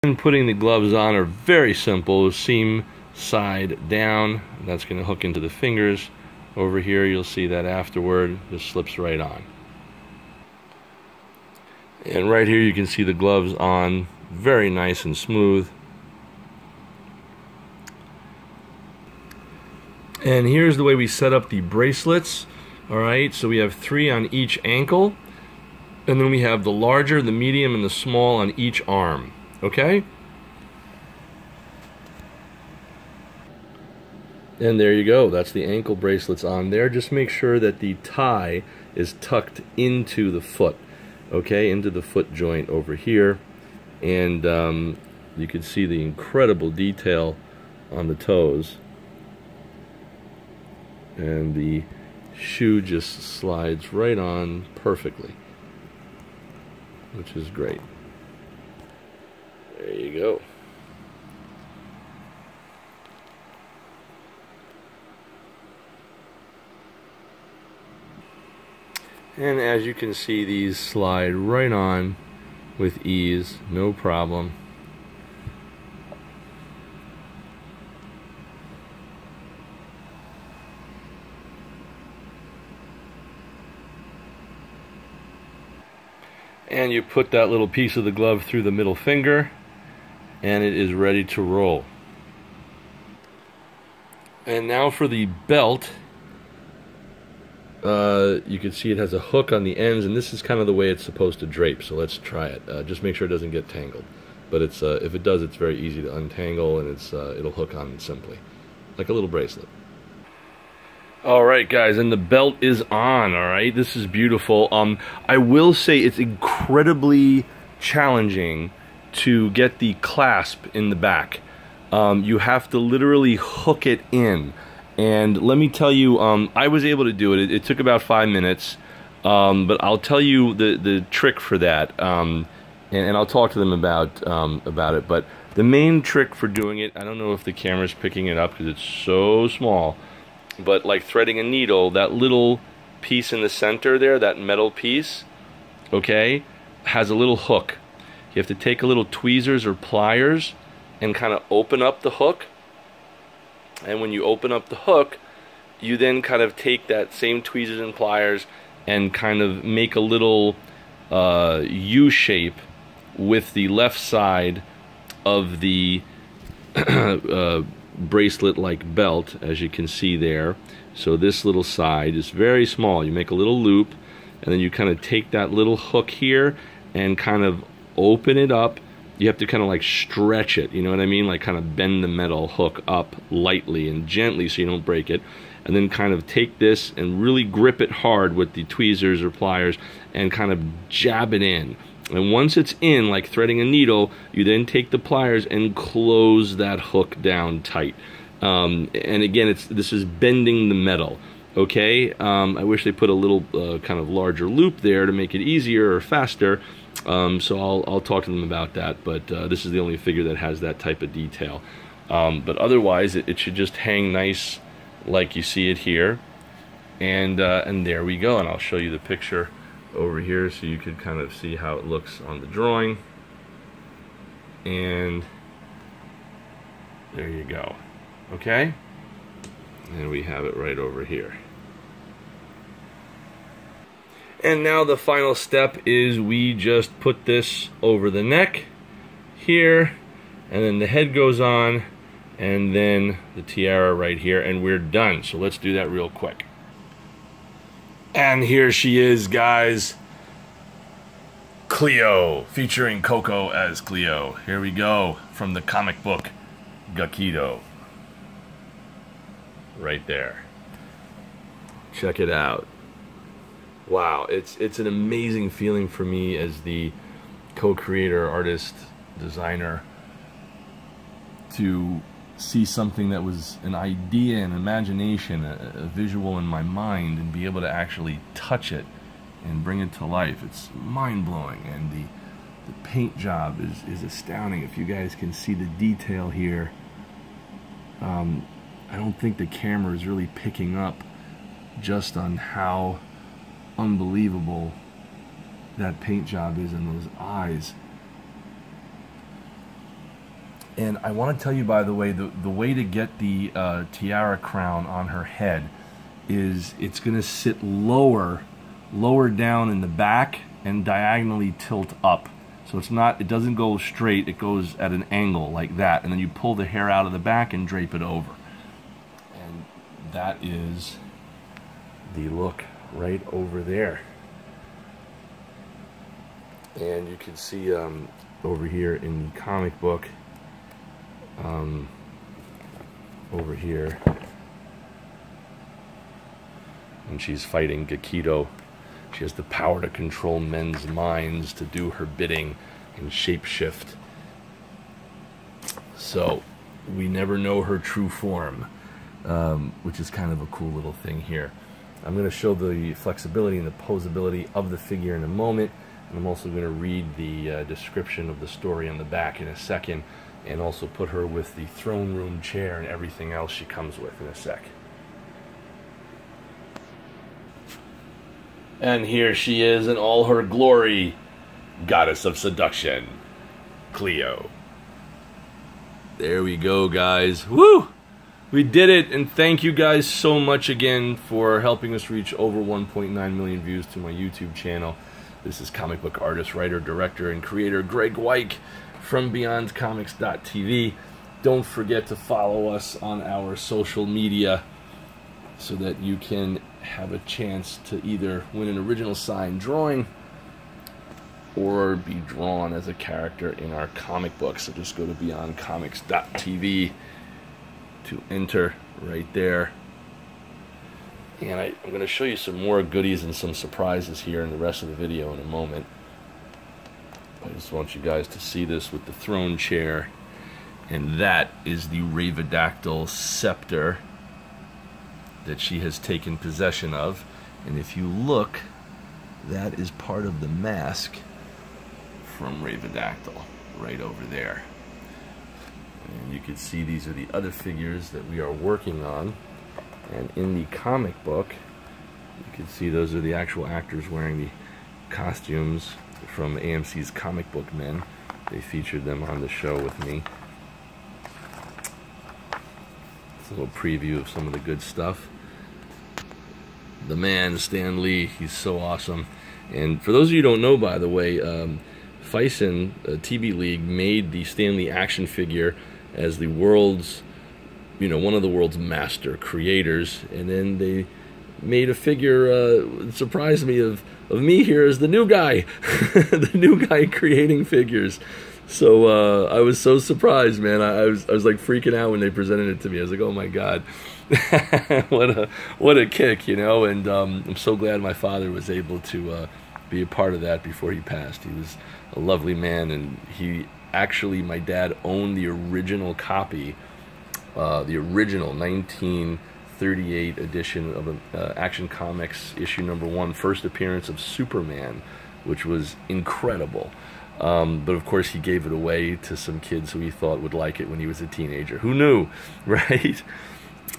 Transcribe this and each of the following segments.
And putting the gloves on are very simple. Seam side down. That's going to hook into the fingers. Over here you'll see that afterward just slips right on. And right here you can see the gloves on, very nice and smooth. And here's the way we set up the bracelets. Alright, so we have 3 on each ankle, and then we have the larger, the medium, and the small on each arm. Okay? And there you go, that's the ankle bracelets on there. Just make sure that the tie is tucked into the foot. Okay, into the foot joint over here, and you can see the incredible detail on the toes, and the shoe just slides right on perfectly, which is great. There you go. And as you can see, these slide right on with ease, no problem. And you put that little piece of the glove through the middle finger, and it is ready to roll. And now for the belt. You can see it has a hook on the ends, and this is kind of the way it's supposed to drape, so let's try it. Just make sure it doesn't get tangled. But it's if it does, it's very easy to untangle, and it'll hook on simply, like a little bracelet. Alright guys, and the belt is on, alright? This is beautiful. I will say it's incredibly challenging to get the clasp in the back. You have to literally hook it in. And let me tell you, I was able to do it. It took about 5 minutes, but I'll tell you the trick for that, and I'll talk to them about it. But the main trick for doing it, I don't know if the camera's picking it up because it's so small, but like threading a needle, that little piece in the center there, that metal piece, okay, has a little hook. You have to take a little tweezers or pliers and kind of open up the hook. And when you open up the hook, you then kind of take that same tweezers and pliers and kind of make a little U shape with the left side of the bracelet-like belt, as you can see there. So this little side is very small. You make a little loop, and then you kind of take that little hook here and kind of open it up. You have to kind of like stretch it, you know what I mean? Like kind of bend the metal hook up lightly and gently so you don't break it. And then kind of take this and really grip it hard with the tweezers or pliers and kind of jab it in. And once it's in, like threading a needle, you then take the pliers and close that hook down tight. And again, this is bending the metal. Okay, I wish they put a little kind of larger loop there to make it easier or faster. So I'll talk to them about that, but this is the only figure that has that type of detail. But otherwise, it should just hang nice like you see it here. And there we go, and I'll show you the picture over here so you could kind of see how it looks on the drawing. And there you go. Okay? And we have it right over here. And now the final step is we just put this over the neck here, and then the head goes on, and then the tiara right here, and we're done. So let's do that real quick. And here she is, guys. Cleo, featuring Coco as Cleo. Here we go, from the comic book Gekido. Right there. Check it out. Wow, it's an amazing feeling for me as the co-creator, artist, designer, to see something that was an idea, an imagination, a visual in my mind, and be able to actually touch it and bring it to life. It's mind-blowing, and the paint job is astounding. If you guys can see the detail here, I don't think the camera is really picking up just on how unbelievable that paint job is, in those eyes. And I want to tell you, by the way, the way to get the tiara crown on her head is it's going to sit lower down in the back and diagonally tilt up. So it doesn't go straight, it goes at an angle like that. And then you pull the hair out of the back and drape it over. And that is the look right over there. And you can see over here in the comic book, over here, when she's fighting Gekido, she has the power to control men's minds, to do her bidding and shapeshift. So we never know her true form, which is kind of a cool little thing here. I'm going to show the flexibility and the posability of the figure in a moment, and I'm also going to read the description of the story on the back in a second, and also put her with the throne room chair and everything else she comes with in a sec. And here she is in all her glory, goddess of seduction, Cleo. There we go, guys. Woo! We did it, and thank you guys so much again for helping us reach over 1.9 million views to my YouTube channel. This is comic book artist, writer, director, and creator Greg Weich from BeyondComics.tv. Don't forget to follow us on our social media so that you can have a chance to either win an original signed drawing or be drawn as a character in our comic book. So just go to BeyondComics.tv to enter right there. And I'm going to show you some more goodies and some surprises here in the rest of the video in a moment. I just want you guys to see this with the throne chair. And that is the Ravedactyl-Scepter that she has taken possession of. And if you look, that is part of the mask from Ravedactyl right over there. And you can see these are the other figures that we are working on. And in the comic book, you can see those are the actual actors wearing the costumes from AMC's Comic Book Men. They featured them on the show with me. It's a little preview of some of the good stuff. The man, Stan Lee, he's so awesome. And for those of you who don't know, by the way, Phicen, TBLeague, made the Stan Lee action figure as the world's, one of the world's master creators, and then they made a figure, it surprised me, of me here as the new guy, the new guy creating figures. So I was so surprised, man. I was like freaking out when they presented it to me. I was like, oh my god, what a kick, And I'm so glad my father was able to be a part of that before he passed. He was a lovely man, and my dad owned the original copy, the original 1938 edition of Action Comics issue #1, first appearance of Superman, which was incredible. But of course he gave it away to some kids who he thought would like it when he was a teenager. Who knew, right?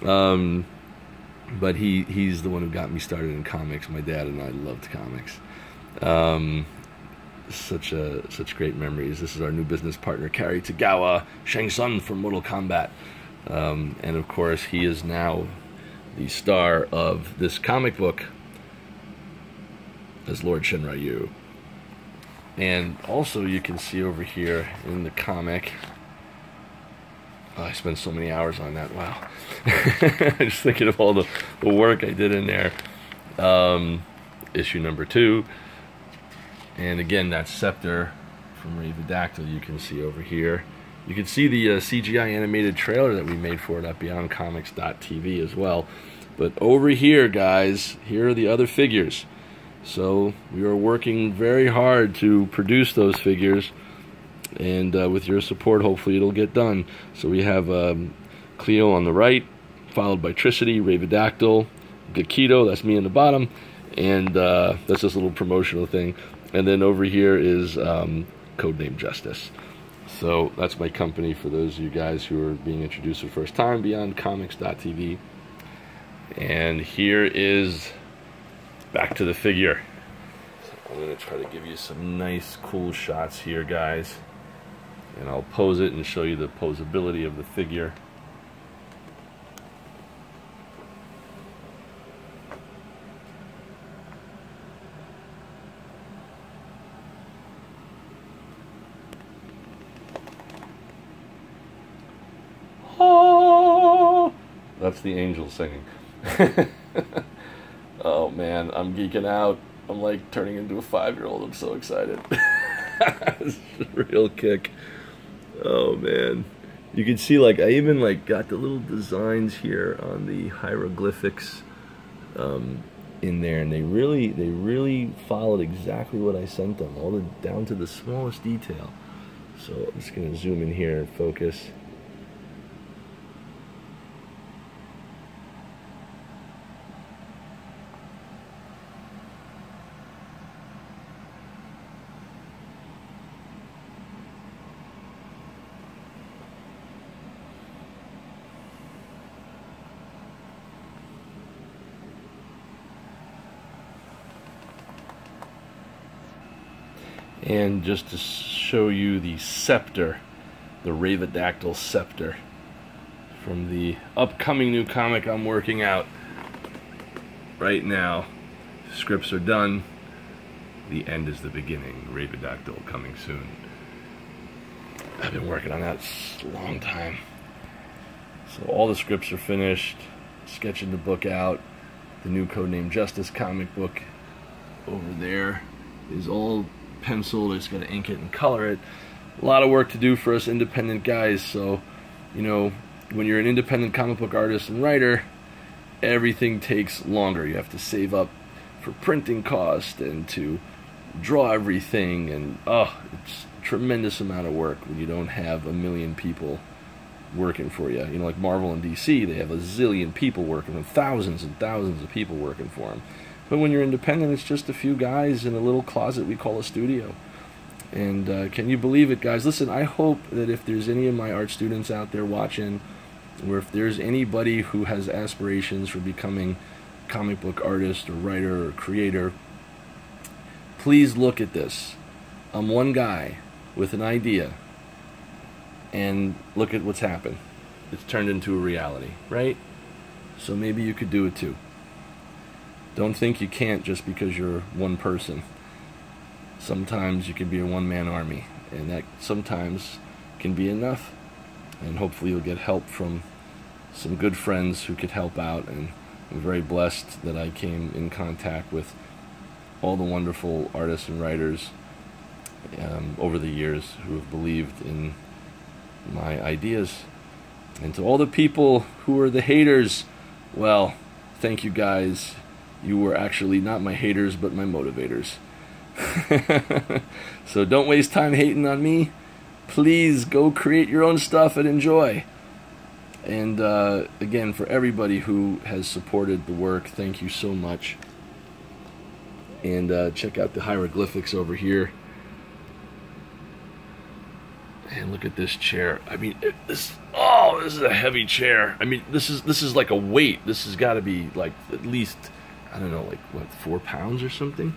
But he's the one who got me started in comics. My dad and I loved comics. Such great memories. This is our new business partner, Cary Tagawa, Shang Tsung from Mortal Kombat. And of course he is now the star of this comic book as Lord Shinryu. And also you can see over here in the comic, I spent so many hours on that, wow. Just thinking of all the work I did in there. Issue #2. And again, that scepter from Ravedactyl you can see over here. You can see the CGI animated trailer that we made for it at BeyondComics.tv as well. But over here, guys, here are the other figures. So we are working very hard to produce those figures, and with your support, hopefully it'll get done. So we have Cleo on the right, followed by Tricity, Ravedactyl, Gekido, that's me on the bottom, and that's just a little promotional thing. And then over here is CodeName Justice. So that's my company for those of you guys who are being introduced for the first time, BeyondComics.tv. And here is back to the figure. So I'm going to try to give you some nice, cool shots here, guys. And I'll pose it and show you the posability of the figure. Oh, that's the angel singing. Oh man, I'm geeking out. I'm like turning into a 5-year-old. I'm so excited. It's a real kick. Oh man, you can see like I even like got the little designs here on the hieroglyphics in there, and they really followed exactly what I sent them, all the down to the smallest detail. So I'm just gonna zoom in here and focus. And just to show you the scepter, the Ravedactyl-Scepter, from the upcoming new comic I'm working out right now. Scripts are done. The end is the beginning. Ravedactyl coming soon. I've been working on that a long time. So all the scripts are finished. Sketching the book out. The new CodeName Justice comic book over there is all penciled. I just got to ink it and color it. A lot of work to do for us independent guys. So, you know, when you're an independent comic book artist and writer, everything takes longer. You have to save up for printing cost and to draw everything, and it's a tremendous amount of work when you don't have a million people working for you. You know, like Marvel and DC, they have a zillion people working, and thousands and thousands of people working for them. But when you're independent, it's just a few guys in a little closet we call a studio. And can you believe it, guys? Listen, I hope that if there's any of my art students out there watching, or if there's anybody who has aspirations for becoming a comic book artist or writer or creator, please look at this. I'm one guy with an idea, and look at what's happened. It's turned into a reality, right? So maybe you could do it too. Don't think you can't just because you're one person. Sometimes you can be a one-man army, and that sometimes can be enough. And hopefully you'll get help from some good friends who could help out. And I'm very blessed that I came in contact with all the wonderful artists and writers over the years who have believed in my ideas. And to all the people who are the haters, well, thank you guys. You were actually not my haters, but my motivators. So don't waste time hating on me. Please go create your own stuff and enjoy. And again, for everybody who has supported the work, thank you so much. And check out the hieroglyphics over here. And look at this chair. I mean, this is a heavy chair. I mean, this is like a weight. This has got to be like at least, I don't know, like what, 4 pounds or something.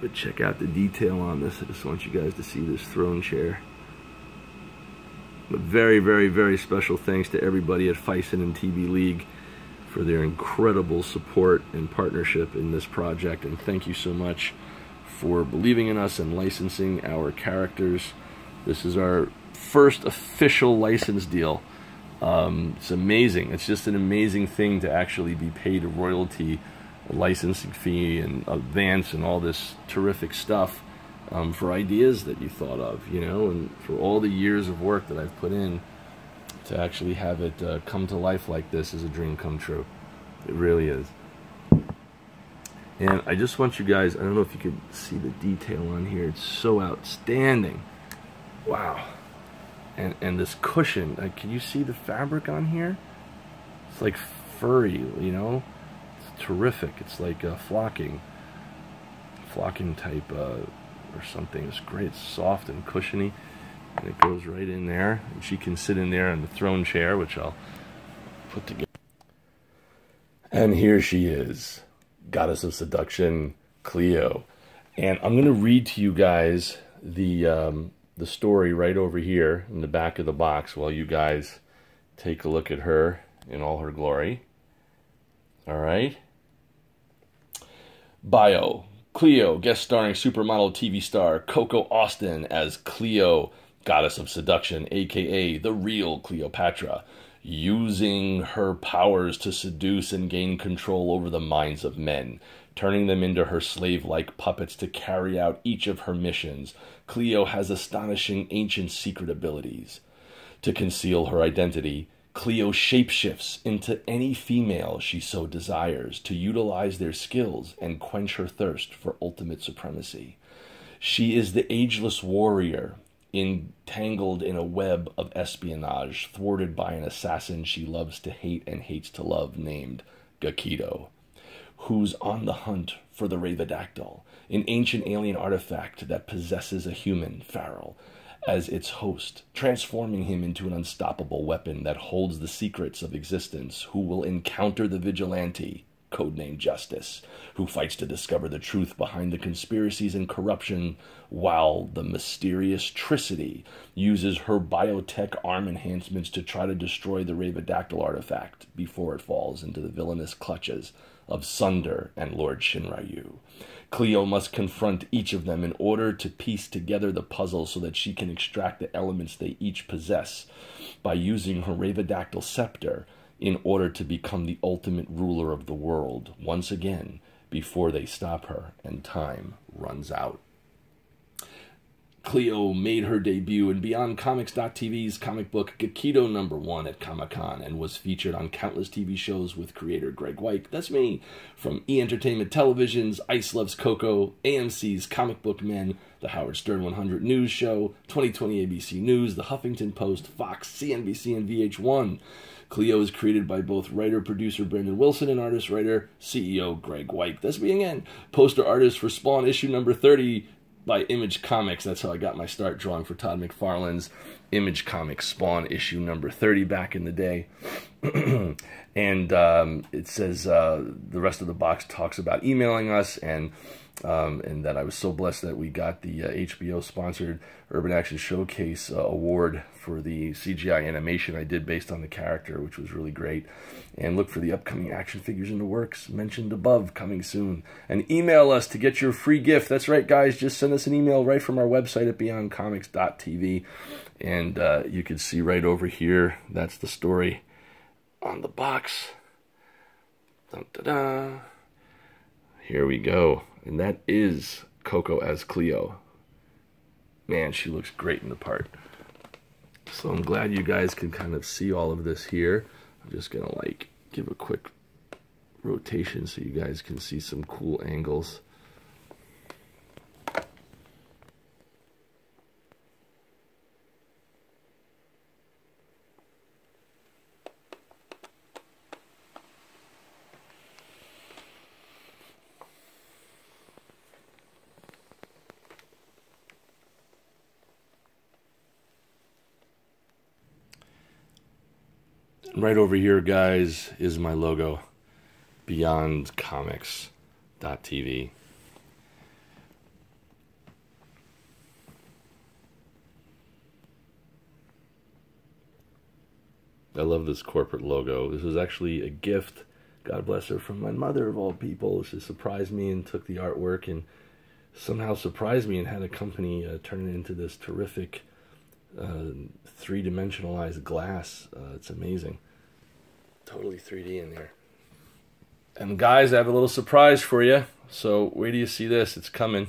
But check out the detail on this. I just want you guys to see this throne chair. But very, very, very special thanks to everybody at Phicen and TBLeague for their incredible support and partnership in this project. And thank you so much for believing in us and licensing our characters. This is our first official license deal. It's amazing. It's just an amazing thing to actually be paid a royalty, a licensing fee, and advance, and all this terrific stuff for ideas that you thought of, you know, and for all the years of work that I've put in to actually have it come to life like this is a dream come true. It really is. And I just want you guys, I don't know if you could see the detail on here. It's so outstanding. Wow. And this cushion, can you see the fabric on here? It's like furry, you know? It's terrific. It's like flocking type or something. It's great. It's soft and cushiony. And it goes right in there. And she can sit in there in the throne chair, which I'll put together. And here she is, Goddess of Seduction, Cleo. And I'm going to read to you guys the the story right over here in the back of the box while you guys take a look at her in all her glory. All right. Bio. Cleo, guest starring supermodel TV star Coco Austin as Cleo, goddess of seduction, A.K.A. the real Cleopatra, using her powers to seduce and gain control over the minds of men, turning them into her slave-like puppets to carry out each of her missions. Cleo has astonishing ancient secret abilities. To conceal her identity, Cleo shapeshifts into any female she so desires to utilize their skills and quench her thirst for ultimate supremacy. She is the ageless warrior, entangled in a web of espionage, thwarted by an assassin she loves to hate and hates to love named Gekido, who's on the hunt for the Ravedactyl, an ancient alien artifact that possesses a human, Pharrell, as its host, transforming him into an unstoppable weapon that holds the secrets of existence, who will encounter the vigilante, codename Justice, who fights to discover the truth behind the conspiracies and corruption, while the mysterious Tricity uses her biotech arm enhancements to try to destroy the Ravedactyl artifact before it falls into the villainous clutches of SUNDER and LORD SHINRYU. Cleo must confront each of them in order to piece together the puzzle so that she can extract the elements they each possess by using her Ravedactyl-Scepter in order to become the ultimate ruler of the world once again before they stop her and time runs out. Cleo made her debut in BeyondComics.tv's comic book Gekido #1 at Comic-Con and was featured on countless TV shows with creator Graig Weich, that's me, from E! Entertainment Television's Ice Loves Coco, AMC's Comic Book Men, the Howard Stern 100 News Show, 2020 ABC News, the Huffington Post, Fox, CNBC, and VH1. Cleo is created by both writer-producer Brandon Wilson and artist-writer CEO Graig Weich. That's me again. Poster artist for Spawn issue #30, by Image Comics. That's how I got my start drawing for Todd McFarlane's Image Comics Spawn issue #30 back in the day. And it says the rest of the box talks about emailing us and that I was so blessed that we got the HBO sponsored Urban Action Showcase award for the CGI animation I did based on the character, which was really great. And look for the upcoming action figures in the works mentioned above coming soon. And email us to get your free gift. That's right, guys. Just send us an email right from our website at beyondcomics.tv. And you can see right over here, that's the story on the box. Dun, da, da. Here we go. And that is Coco as Cleo. Man, she looks great in the part. So I'm glad you guys can kind of see all of this here. I'm just going to like give a quick rotation so you guys can see some cool angles. Right over here, guys, is my logo, BeyondComics.tv. I love this corporate logo. This was actually a gift, God bless her, from my mother of all people. She surprised me and took the artwork and somehow surprised me and had a company turn it into this terrific three-dimensionalized glass. It's amazing. Totally 3D in there. And guys, I have a little surprise for you. So wait till you see this. It's coming.